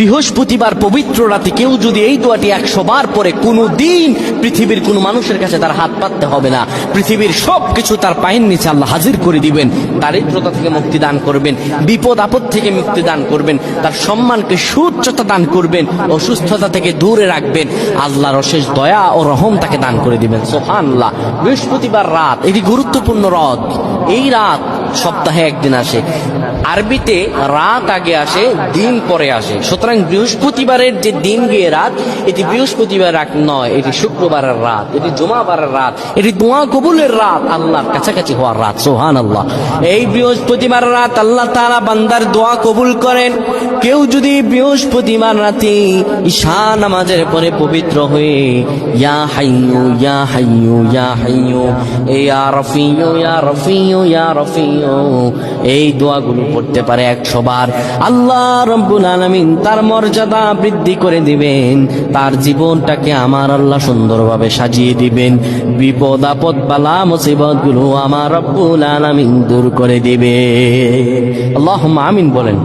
বৃহস্পতিবার পবিত্র রাতে কেউ যদি এই দোয়াটি 100 বার পরে, কোনো দিন পৃথিবীর কোনো মানুষের কাছে তার হাত পাততে হবে না। পৃথিবীর সবকিছু তার পায়ের নিচে আল্লাহ হাজির করে দিবেন। দারিদ্রতা থেকে মুক্তি দান করবেন, বিপদ আপদ থেকে মুক্তি দান করবেন, তার সম্মানকে সুউচ্চতা দান করবেন, অসুস্থতা থেকে দূরে রাখবেন। আল্লাহর অশেষ দয়া ও রহম তাকে দান করে দিবেন। সুবহানাল্লাহ। বৃহস্পতিবার রাত এটি গুরুত্বপূর্ণ রাত। এই রাত সপ্তাহে একদিন আসে। আরবিতে রাত আগে আসে, দিন পরে আসে। সুতরাং বৃহস্পতিবারের যে দিন গিয়ে রাত, এটি বৃহস্পতিবার রাত নয়, এটি শুক্রবারের রাত, এটি জুমাবারের রাত, এটি দোয়া কবুলের রাত, আল্লাহর কাছাকাছি হওয়ার রাত। সুবহানাল্লাহ। এই বৃহস্পতিবার রাত আল্লাহ তাআলা বান্দার দোয়া কবুল করেন। কেউ যদি বৃহস্পতিবার রাতে ঈশা নামাজের পরে পবিত্র হয়ে ইয়া হাইয়ু ইয়া হাইয়ু ইয়া হাইয়ু ইয়া রফিয়ু ইয়া রফিয়ু ইয়া রফিয়ু এই দোয়াগুলো পড়তে পারে 100 বার, আল্লাহ রাব্বুল আলামিন তার মর্যাদা বৃদ্ধি করে দিবেন। তার জীবনটাকে আমার আল্লাহ সুন্দরভাবে সাজিয়ে দিবেন। বিপদ আপদ বালা মুসিবত গুলো আমার রব্বুল আলামিন দূর করে দিবে। আল্লাহুম্মা আমিন বলেন।